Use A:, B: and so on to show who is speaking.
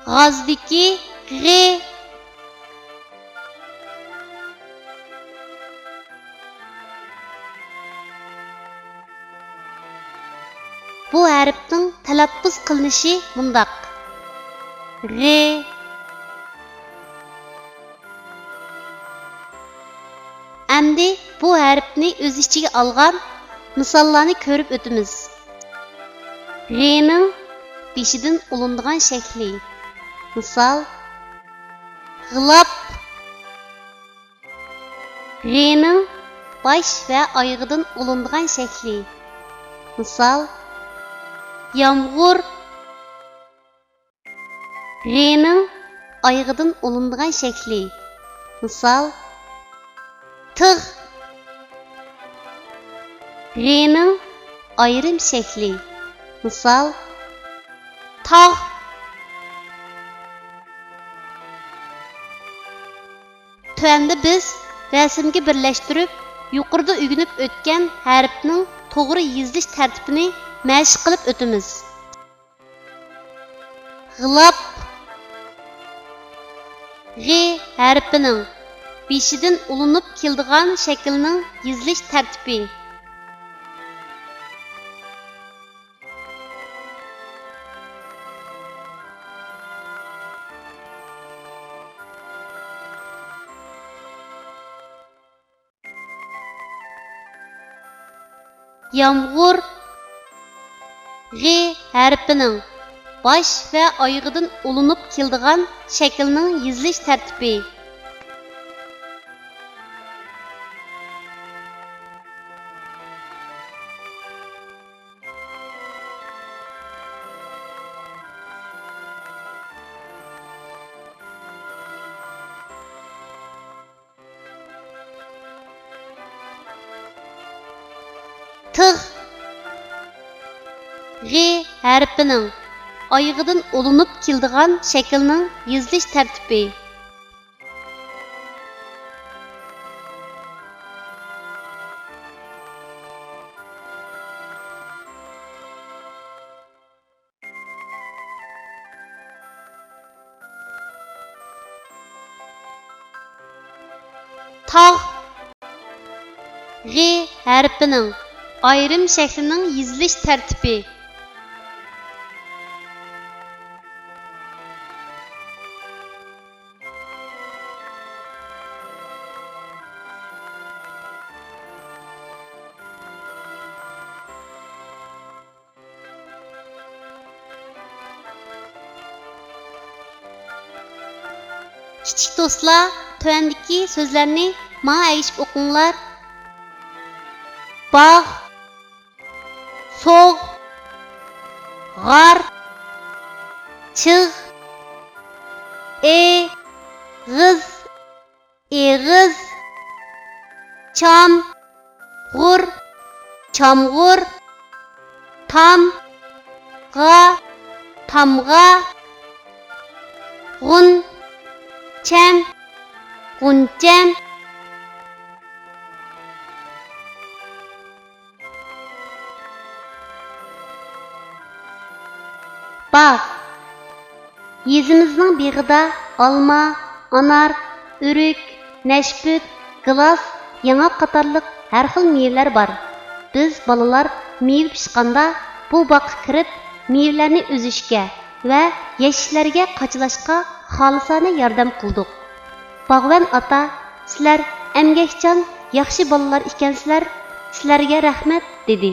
A: g'ozdiki g'i. Bu harfning talaffuz qilinishi mundaq: g'i. Endi bu harfni o'z ichiga olgan misollarni ko'rib o'tamiz. G'ning beshidan ulinadigan shakli. Misol: g'ilab. G'ning bosh va oyog'idan ulinadigan shakli. Misol: yomg'ir. G'ning oyog'idan ulinadigan shakli. Misol: tig'. G'ning ayrim shakli. Misol: tog'. Tuanda biz rasmga birlashtirib, yuqorida o'rganib o'tgan harfning to'g'ri yozilish tartibini mashq qilib o'tamiz. G'ilab. G'i harfining beshidan ulinib keladigan shaklning yozilish tartibi. Yomg'ir. G'i harfining bosh va oyog'idan ulinib keladigan shaklning yozilish tartibi. Tig'. G'i harfining oyog'idan ulinib keladigan shaklning yozilish tartibi. Tog'. G'i harfining ayrim shaklining yozilish tartibi. Kichik do'stlar, tuandagi so'zlarni menga aytib o'qinglar. Bog', so'g', g'ar, chig', g'iz, eg'iz, cham, g'ur, chamg'ur, tam, g'a, tamg'a, g'un, cham, g'uncham. Bog'. Yezimizning beg'ida olma, anar, o'rik, nashput, gilos, yong'oq qatorliq har xil mevalar bor. Biz bolalar meva pishqanda bu bog'ga kirib, mevalarni o'zishga va yashishlarga qachlashga xolisona yordam qildik. Bog'van ota, sizlar emgakchan, yaxshi bolalar ekansizlar. Sizlarga rahmat dedi.